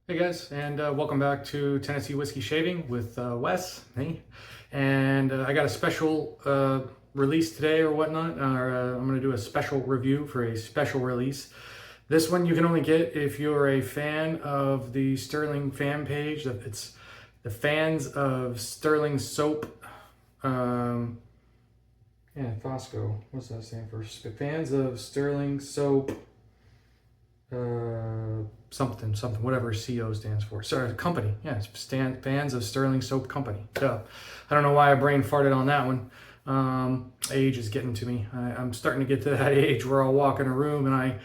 Hey guys, and welcome back to Tennessee Whiskey Shaving with Wes, me. And I got a special release today or whatnot. I'm going to do a special review for a special release. This one you can only get if you're a fan of the Sterling fan page. It's the Fans of Sterling Soap. FOSSCO. What's that stand for? Fans of Sterling Soap. Something, whatever CO stands for. Sorry, company. Yeah, it's Fans of Sterling Soap Company. So, I don't know why I brain farted on that one. Age is getting to me. I'm starting to get to that age where I'll walk in a room and I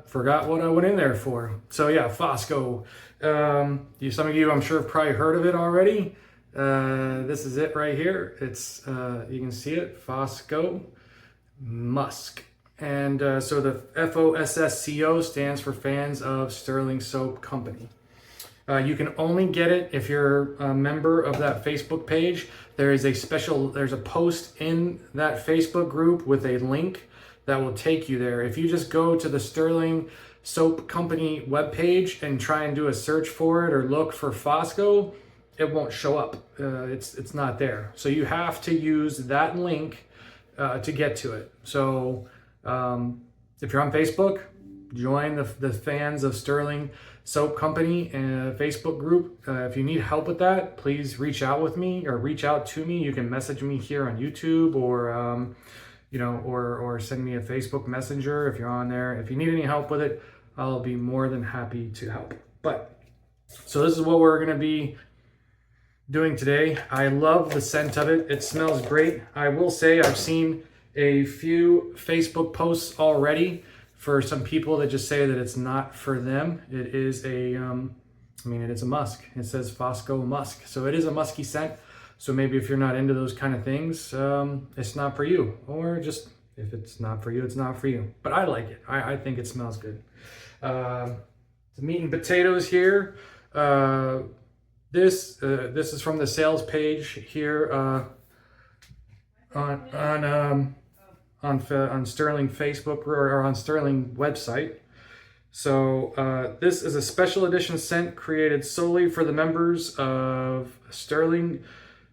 forgot what I went in there for. So yeah, FOSSCO. Some of you, I'm sure, have probably heard of it already. This is it right here. It's you can see it, FOSSCO Musk. And so the FOSSCO stands for Fans of Sterling Soap Company. You can only get it if you're a member of that Facebook page. There's a post in that Facebook group with a link that will take you there. If you just go to the Sterling Soap Company webpage and try and do a search for it or look for FOSSCO, it won't show up. It's not there. So you have to use that link to get to it. So if you're on Facebook, join the Fans of Sterling Soap Company Facebook group. If you need help with that, please reach out with me or reach out to me. You can message me here on YouTube or or send me a Facebook Messenger if you're on there. If you need any help with it, I'll be more than happy to help. So this is what we're going to be doing today. I love the scent of it. It smells great. I will say I've seen a few Facebook posts already for some people that just say that it's not for them. It is it's a musk. It says FOSSCO Musk. So it is a musky scent. So maybe if you're not into those kind of things, it's not for you. Or just, if it's not for you, it's not for you. But I like it. I think it smells good. The meat and potatoes here. This is from the sales page here on Sterling Facebook or on Sterling website. So this is a special edition scent created solely for the members of Sterling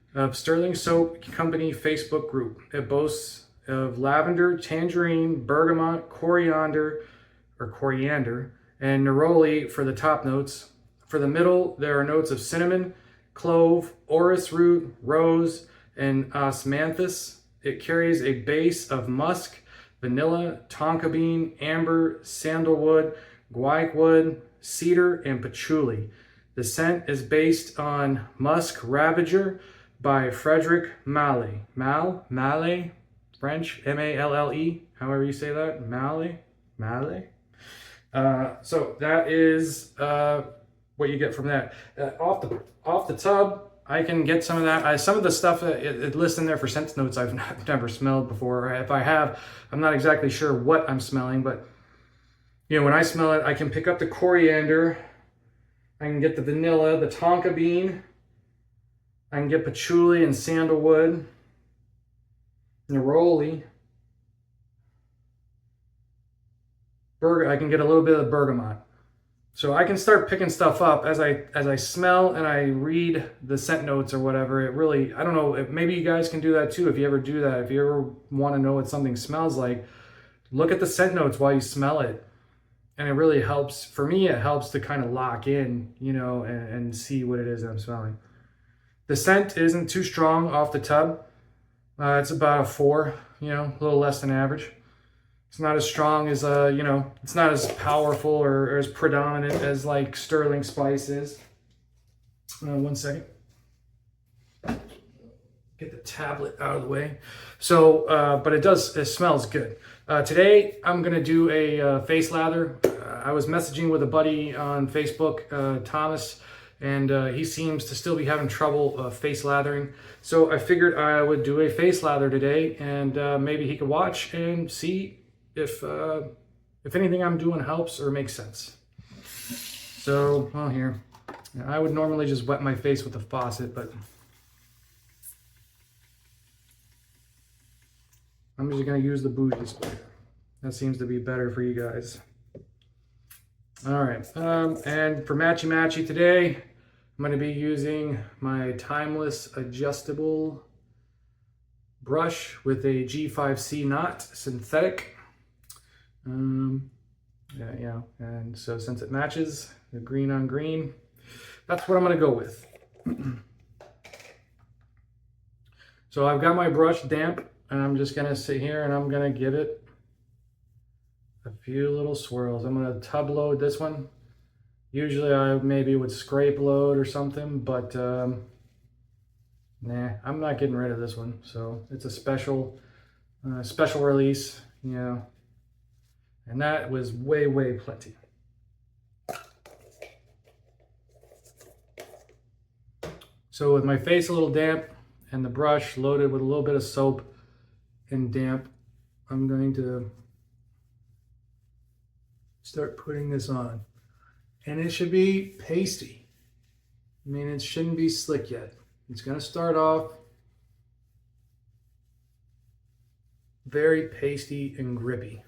Soap Company Facebook group. It boasts of lavender, tangerine, bergamot, coriander, and neroli for the top notes. For the middle, there are notes of cinnamon, clove, orris root, rose, and osmanthus. It carries a base of musk, vanilla, tonka bean, amber, sandalwood, guaiac cedar, and patchouli. The scent is based on Musk Ravager by Frederick Malle. Malle, French, M-A-L-L-E, however you say that, Malle. So that is what you get from that. Off the tub, I can get some of that. Some of the stuff it lists in there for scent notes I've never smelled before. If I have, I'm not exactly sure what I'm smelling, but when I smell it, I can pick up the coriander, I can get the vanilla, the tonka bean, I can get patchouli and sandalwood, neroli, I can get a little bit of bergamot. So I can start picking stuff up as I smell and I read the scent notes or whatever. It really, I don't know, maybe you guys can do that too if you ever do that. If you ever want to know what something smells like, look at the scent notes while you smell it. And it really helps, for me, it helps to kind of lock in, and see what it is that I'm smelling. The scent isn't too strong off the tub. It's about a 4, a little less than average. It's not as strong as, it's not as powerful or as predominant as like Sterling Spice is. 1 second. Get the tablet out of the way. So, but it smells good. Today, I'm going to do a face lather. I was messaging with a buddy on Facebook, Thomas, and he seems to still be having trouble face lathering. So I figured I would do a face lather today, and maybe he could watch and see if anything I'm doing helps or makes sense. So, here. I would normally just wet my face with a faucet, but I'm just going to use the bougie spray. That seems to be better for you guys. All right, and for matchy matchy today, I'm going to be using my timeless adjustable brush with a G5C knot synthetic. Yeah, and so since it matches the green on green, that's what I'm going to go with. So I've got my brush damp, and I'm just going to sit here and I'm going to give it a few little swirls. I'm going to tub load this one. Usually I maybe would scrape load or something, but nah, I'm not getting rid of this one. So it's a special release, you know, and that was way plenty. So with my face a little damp and the brush loaded with a little bit of soap and damp, I'm going to start putting this on. And it should be pasty. I mean, it shouldn't be slick yet. It's going to start off very pasty and grippy.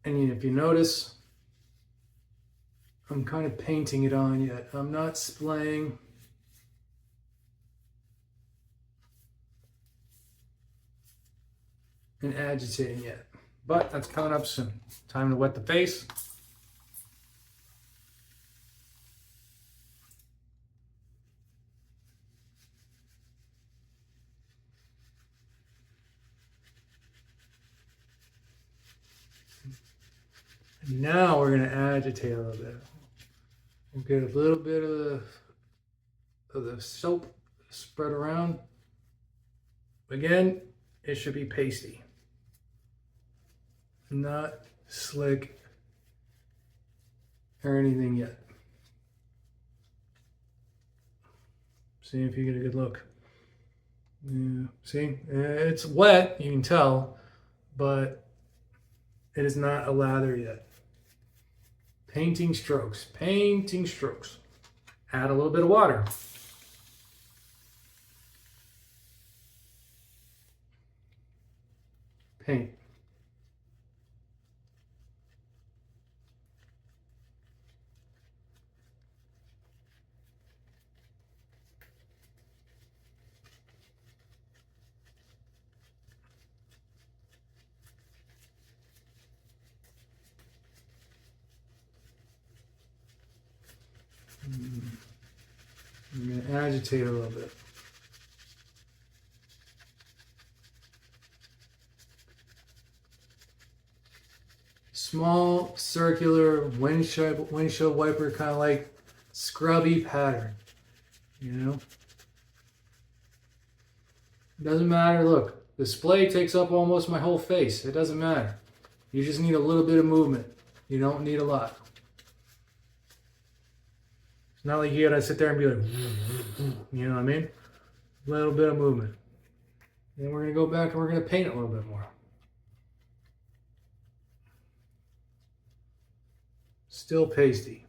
And if you notice, I'm kind of painting it on yet. I'm not splaying. And agitating yet. But that's coming up soon. Time to wet the face. And now we're going to agitate a little bit. We'll get a little bit of the soap spread around. Again, it should be pasty, not slick or anything yet. See if you get a good look. Yeah, see, it's wet, you can tell, but it is not a lather yet. Painting strokes, painting strokes. Add a little bit of water. Paint. I'm going to agitate a little bit. Small, circular, windshield wiper, kind of like scrubby pattern, you know? Doesn't matter, look, display takes up almost my whole face. It doesn't matter. You just need a little bit of movement. You don't need a lot. It's not like you gotta sit there and be like, you know what I mean? A little bit of movement. Then we're gonna go back and we're gonna paint it a little bit more. Still pasty.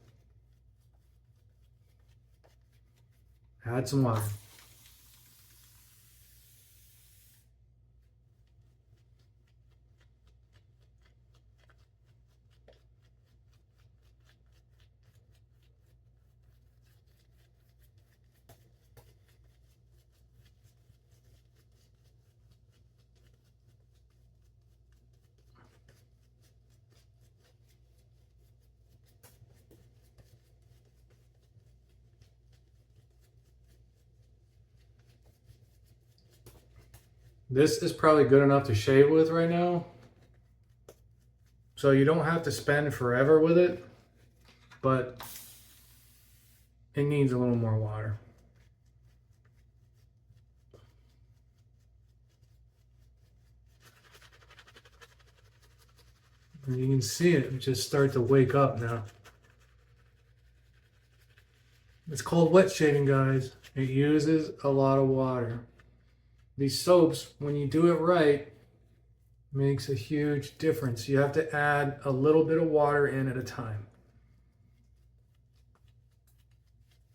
Add some water. This is probably good enough to shave with right now. So you don't have to spend forever with it, but it needs a little more water. And you can see it just start to wake up now. It's called wet shaving, guys. It uses a lot of water. These soaps, when you do it right, makes a huge difference. You have to add a little bit of water in at a time.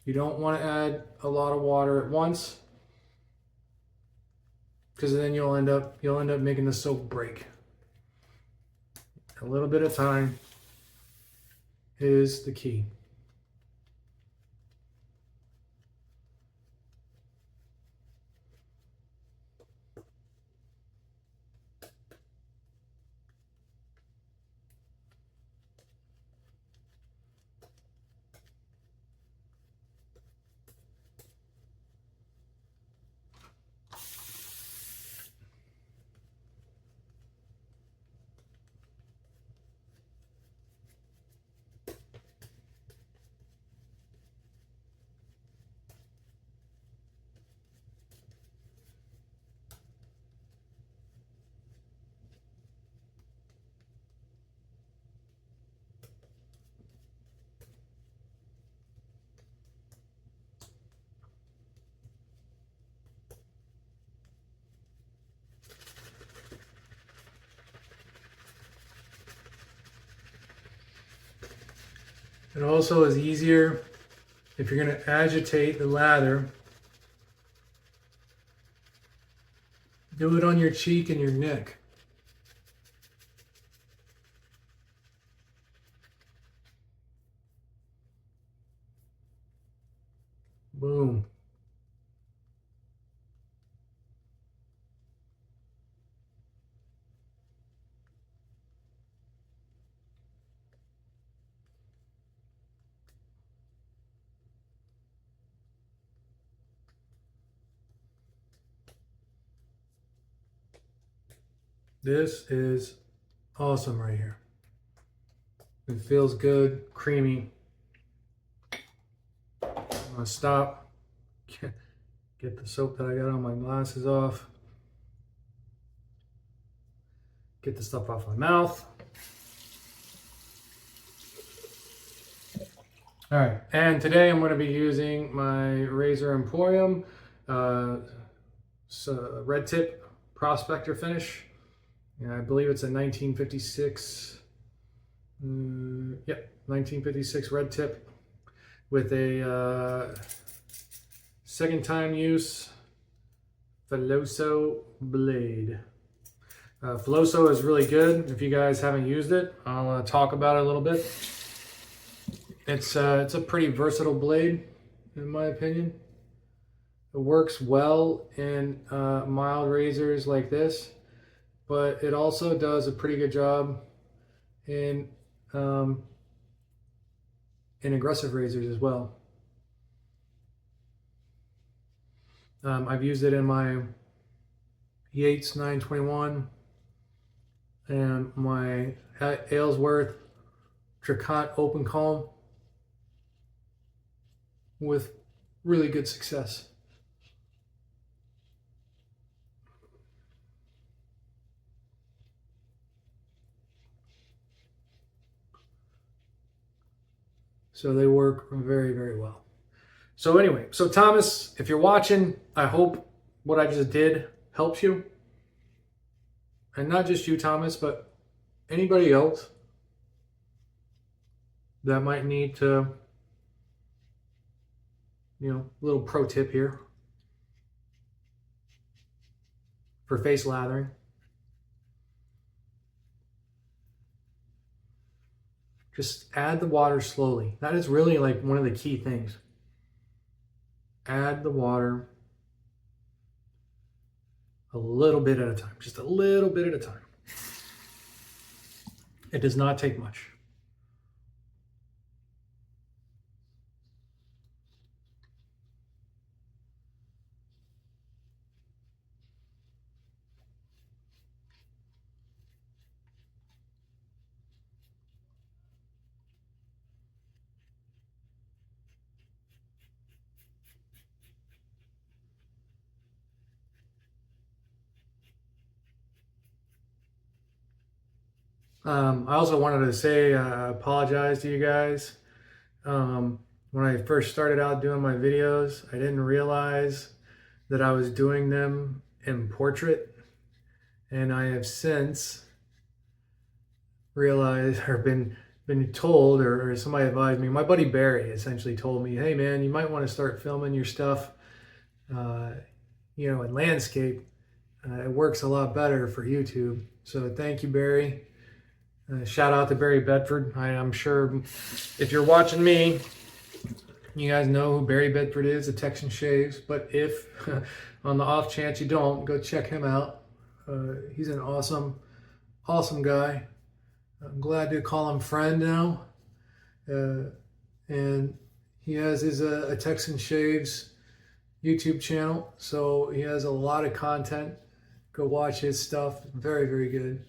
You don't want to add a lot of water at once, because then you'll end up making the soap break. A little bit of time is the key. It also is easier if you're going to agitate the lather. Do it on your cheek and your neck. Boom. This is awesome right here. It feels good, creamy. I'm gonna stop, get the soap that I got on my glasses off, get the stuff off my mouth. All right, and today I'm going to be using my Razor Emporium red tip prospector finish. I believe it's a 1956, 1956 red tip with a second time use FOSSCO blade. FOSSCO is really good. If you guys haven't used it, I'll talk about it a little bit. It's a pretty versatile blade, in my opinion. It works well in mild razors like this, but it also does a pretty good job in aggressive razors as well. I've used it in my Yates 921 and my Aylesworth Tricot open comb with really good success. So they work very, very well. So anyway, so Thomas, if you're watching, I hope what I just did helps you. And not just you, Thomas, but anybody else that might need to, little pro tip here for face lathering. Just add the water slowly. That is really like one of the key things. Add the water a little bit at a time, just a little bit at a time. It does not take much. I also wanted to say, apologize to you guys. When I first started out doing my videos, I didn't realize that I was doing them in portrait. And I have since realized or been been told, or somebody advised me. My buddy Barry essentially told me, "Hey man, you might want to start filming your stuff, in landscape. It works a lot better for YouTube." So thank you, Barry. Shout out to Barry Bedford. I'm sure if you're watching me, you guys know who Barry Bedford is, the Texan Shaves. But if on the off chance you don't, go check him out. He's an awesome guy. I'm glad to call him friend now. And he has his a Texan Shaves YouTube channel. So he has a lot of content. Go watch his stuff. Very, very good.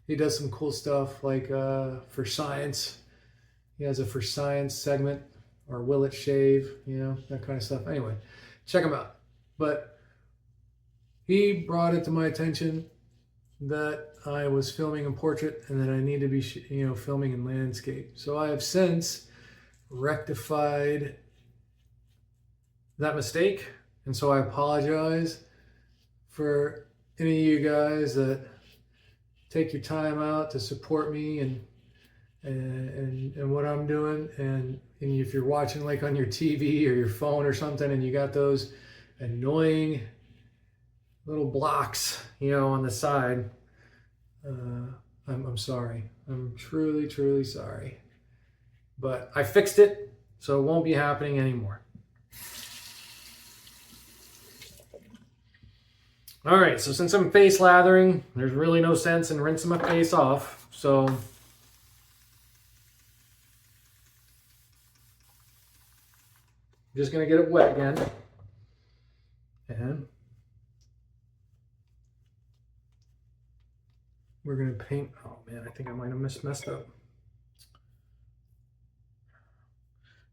He does some cool stuff like for science. He has a for science segment, or will it shave, that kind of stuff. Anyway, check him out. But he brought it to my attention that I was filming a portrait and that I need to be, filming in landscape. So I have since rectified that mistake. And so I apologize for any of you guys that take your time out to support me and what I'm doing. And if you're watching like on your TV or your phone or something, and you got those annoying little blocks, on the side, I'm sorry. I'm truly, truly sorry. But I fixed it, so it won't be happening anymore. All right, so since I'm face lathering, there's really no sense in rinsing my face off. So I'm just gonna get it wet again. And we're gonna paint. Oh man, I think I might have messed up.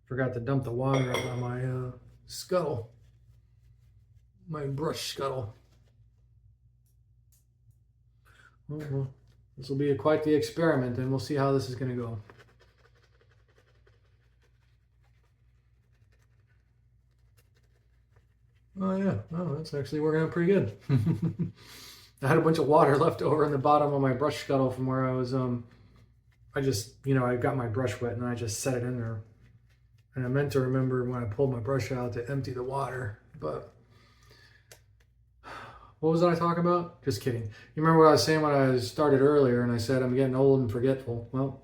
Forgot to dump the water out on my scuttle, my brush scuttle. Well, this will be quite the experiment, and we'll see how this is going to go. Oh yeah, that's actually working out pretty good. I had a bunch of water left over in the bottom of my brush scuttle from where I was, I just, I got my brush wet and I just set it in there. And I meant to remember when I pulled my brush out to empty the water, but what was I talking about? Just kidding. You remember what I was saying when I started earlier and I said I'm getting old and forgetful? Well,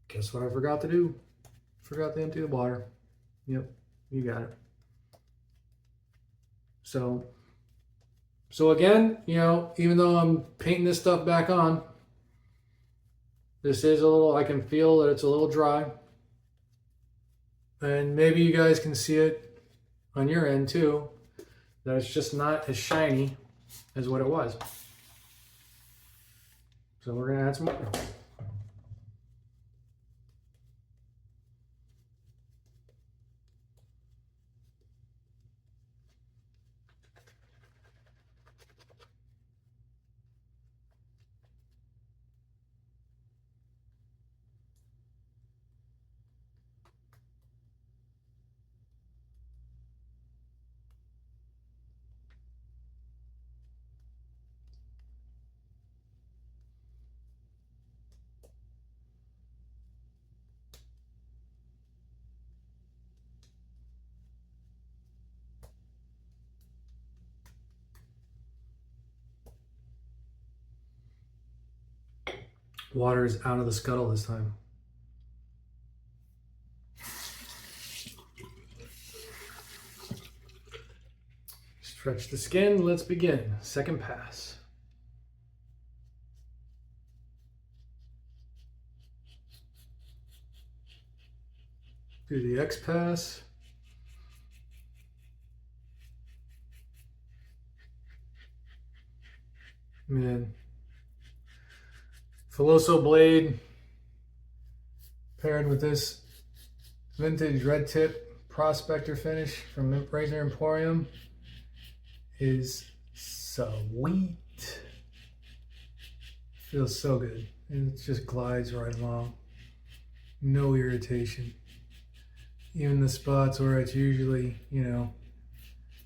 guess what I forgot to do? Forgot to empty the water. Yep, you got it. So again, even though I'm painting this stuff back on, this is I can feel that it's a little dry. And maybe you guys can see it on your end too, that it's just not as shiny as what it was. So we're gonna add some more. Water is out of the scuttle this time. Stretch the skin, let's begin. Second pass. Do the X pass. Man. Filoso blade paired with this vintage red tip prospector finish from Razor Emporium is sweet. Feels so good, and it just glides right along. No irritation. Even the spots where it's usually,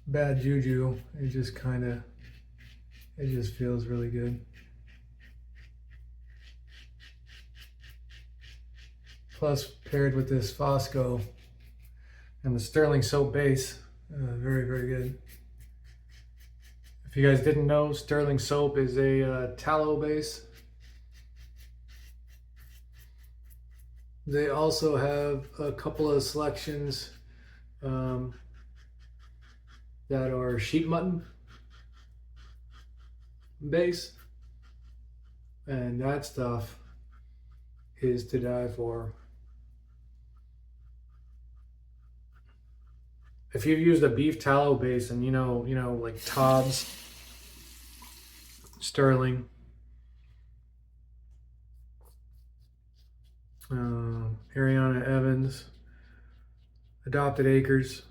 bad juju, it just feels really good. plus paired with this FOSSCO and the sterling soap base. Very, very good. If you guys didn't know, sterling soap is a tallow base. They also have a couple of selections that are sheep mutton base, and that stuff is to die for. If you've used a beef tallow base, and you know, like Todd's, Sterling, Ariana Evans, Adopted Acres,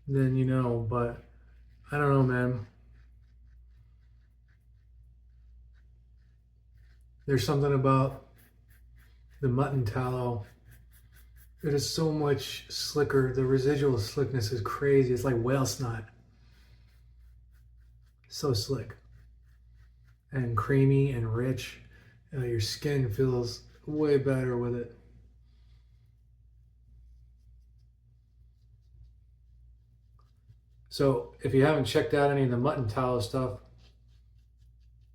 then you know. But I don't know, man. There's something about the mutton tallow. It is so much slicker. The residual slickness is crazy. It's like whale snot. So slick and creamy and rich. Your skin feels way better with it. So if you haven't checked out any of the mutton tallow stuff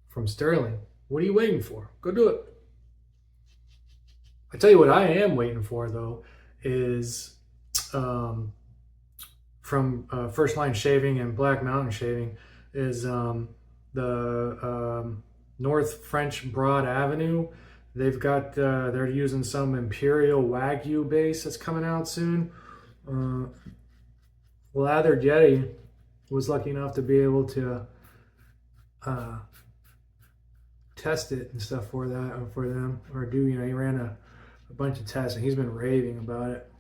from Sterling, what are you waiting for? Go do it. I tell you what I am waiting for, though, is from First Line Shaving and Black Mountain Shaving, is the North French Broad Avenue. They've got, they're using some Imperial Wagyu base that's coming out soon. Lathered Yeti was lucky enough to be able to test it and stuff for them, or do, he ran a bunch of tests, and he's been raving about it.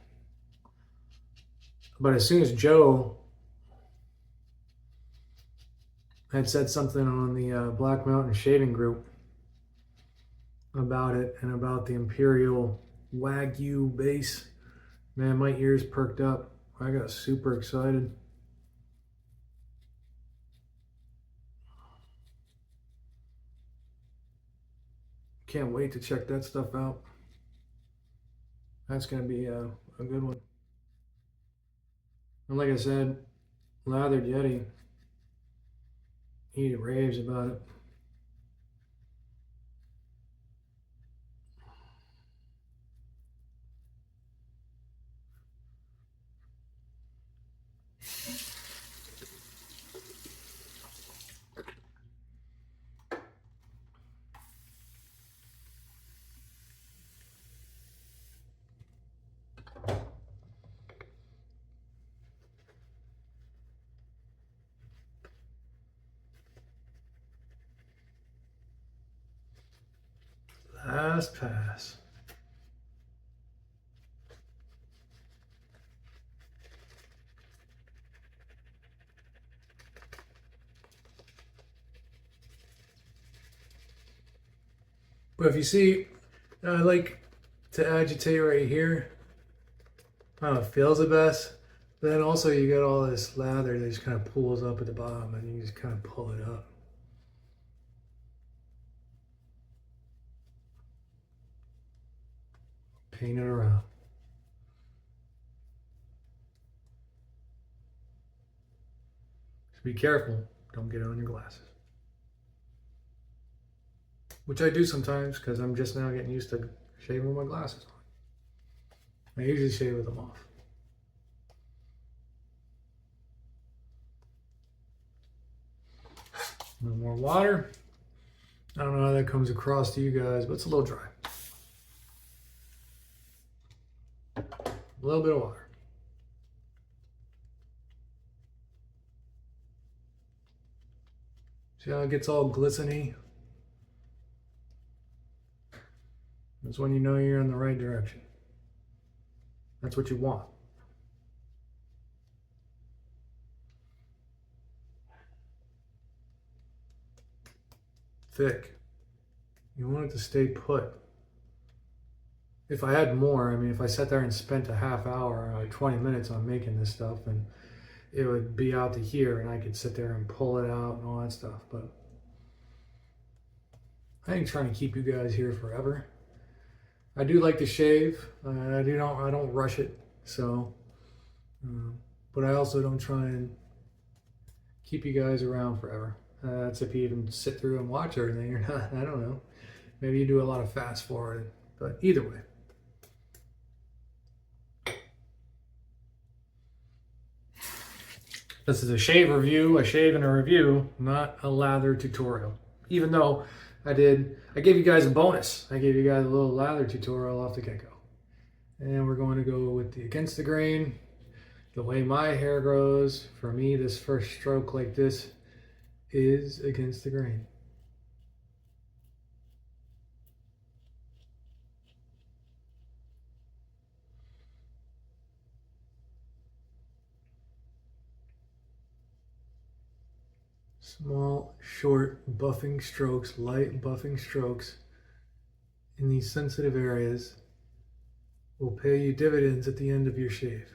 But as soon as Joe had said something on the Black Mountain Shaving group about it and about the Imperial Wagyu base, man, my ears perked up. I got super excited. Can't wait to check that stuff out. That's going to be a good one. And like I said, Lathered Yeti, he raves about it. Last pass. But if you see, I like to agitate right here. It feels the best. But then also you got all this lather that just kind of pulls up at the bottom, and you just kind of pull it up. Paint it around. Just be careful, don't get it on your glasses. Which I do sometimes, because I'm just now getting used to shaving with my glasses on. I usually shave with them off. A little more water. I don't know how that comes across to you guys, but it's a little dry. A little bit of water. See how it gets all glistening? That's when you know you're in the right direction. That's what you want. Thick. You want it to stay put. If I had more, I mean, if I sat there and spent a half hour or 20 minutes on making this stuff, and it would be out to here, and I could sit there and pull it out and all that stuff. But I ain't trying to keep you guys here forever. I do like to shave. I don't rush it. So, but I also don't try and keep you guys around forever. That's if you even sit through and watch everything or not. I don't know. Maybe you do a lot of fast forwarding. But either way. This is a shave review, a shave and a review, not a lather tutorial. Even though I gave you guys a bonus. I gave you guys a little lather tutorial off the get-go. And we're going to go with the against the grain. The way my hair grows, for me, this first stroke like this is against the grain. Small, short buffing strokes, light buffing strokes in these sensitive areas will pay you dividends at the end of your shave.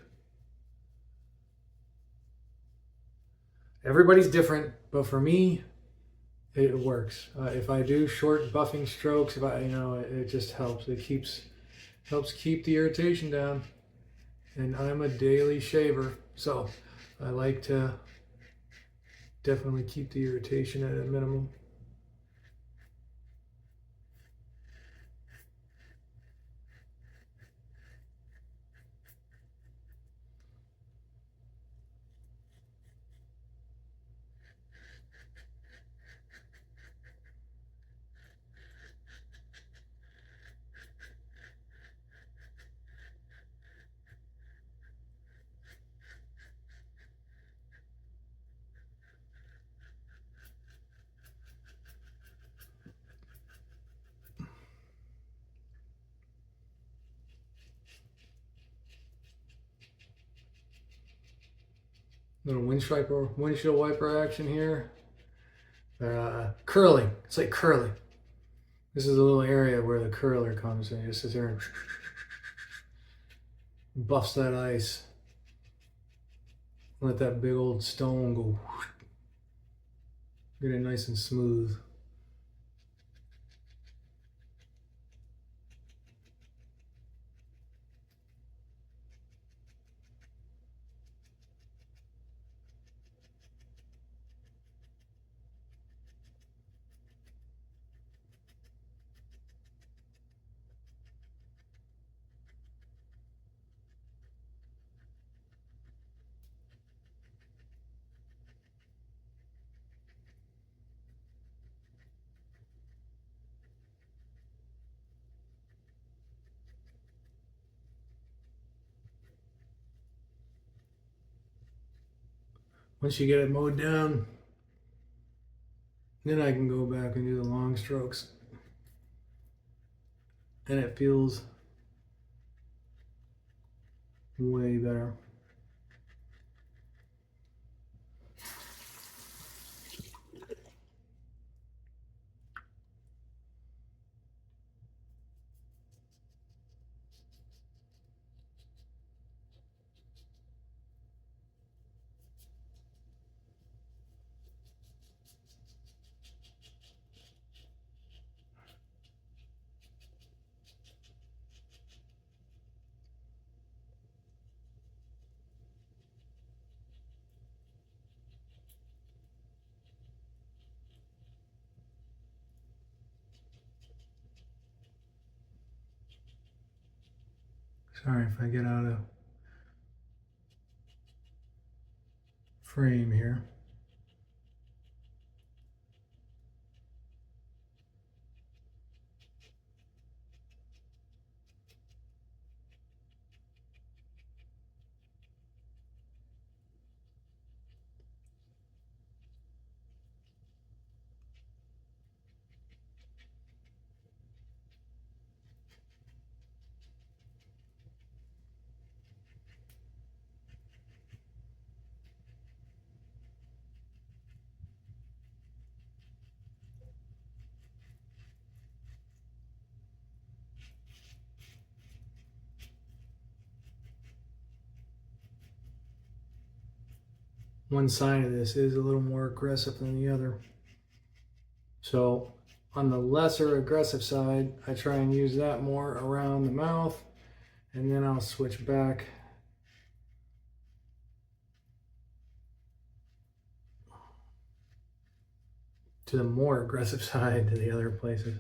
Everybody's different, but for me, it works. If I do short buffing strokes, it just helps. It helps keep the irritation down. And I'm a daily shaver, so I like to definitely keep the irritation at a minimum. Little windshield wiper action here. Curling. It's like curling. This is a little area where the curler comes and it just sits there and buffs that ice. Let that big old stone go. Get it nice and smooth. Once you get it mowed down, then I can go back and do the long strokes. And it feels way better. Sorry if I get out of frame here. One side of this is a little more aggressive than the other. So on the lesser aggressive side, I try and use that more around the mouth, and then I'll switch back to the more aggressive side, to the other places.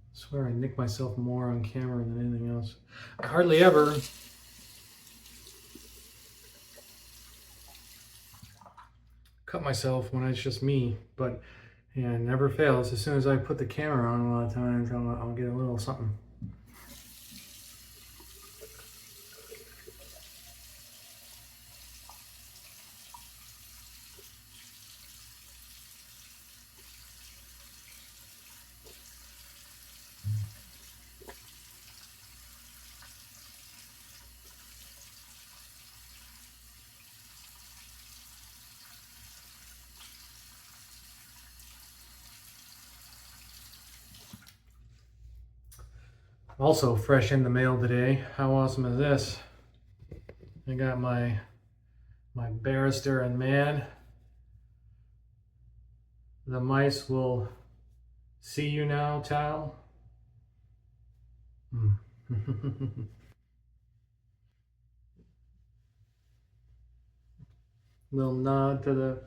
I swear I nick myself more on camera than anything else. I hardly ever cut myself when it's just me, but yeah, it never fails. As soon as I put the camera on, a lot of times I'll get a little something. Also fresh in the mail today. How awesome is this? I got my barrister and man. The mice will see you now, towel. Little nod to the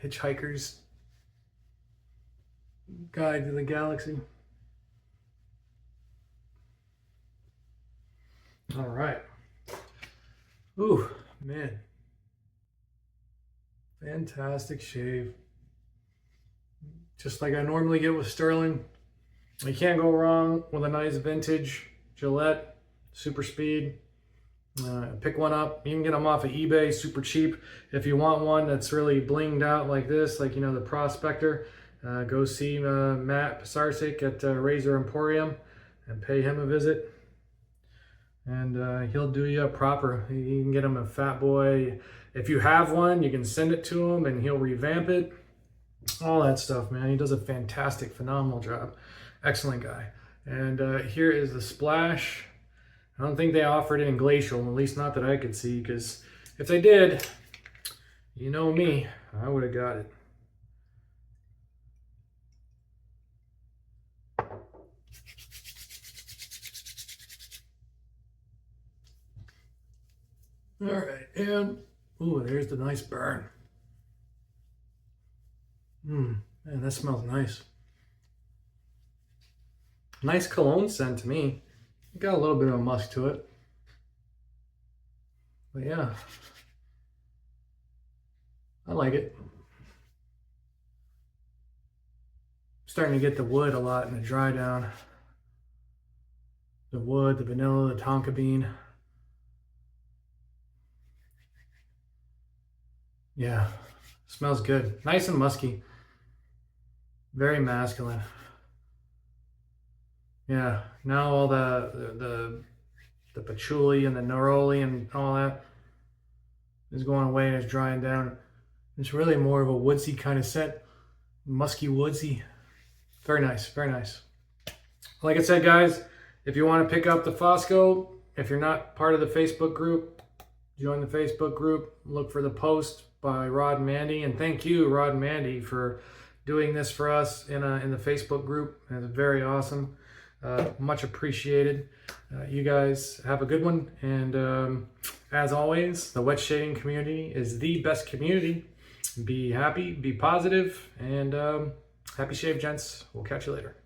Hitchhiker's Guide to the Galaxy. All right. Ooh, man. Fantastic shave. Just like I normally get with Sterling. You can't go wrong with a nice vintage Gillette Super Speed. Pick one up. You can get them off of eBay, super cheap. If you want one that's really blinged out like this, like, you know, the Prospector, go see Matt Pisarcik at Razor Emporium and pay him a visit. And he'll do you up proper. You can get him a Fat Boy. If you have one, you can send it to him and he'll revamp it. All that stuff, man. He does a fantastic, phenomenal job. Excellent guy. And here is the Splash. I don't think they offered it in Glacial, at least not that I could see, because if they did, you know me, I would have got it. All right, and ooh, there's the nice burn. Man, that smells nice. Nice cologne scent to me. Got a little bit of a musk to it. But yeah, I like it. Starting to get the wood a lot in the dry down. The wood, the vanilla, the tonka bean. Yeah, smells good. Nice and musky. Very masculine. Yeah, now all the patchouli and the neroli and all that is going away and it's drying down. It's really more of a woodsy kind of scent. musky, woodsy. Very nice, very nice. Like I said, guys, if you want to pick up the FOSSCO, if you're not part of the Facebook group, join the Facebook group. Look for the post by Rod and Mandy. And thank you, Rod and Mandy, for doing this for us in the Facebook group. It's very awesome. Much appreciated. You guys have a good one. And as always, the wet shaving community is the best community. Be happy, be positive, and happy shave, gents. We'll catch you later.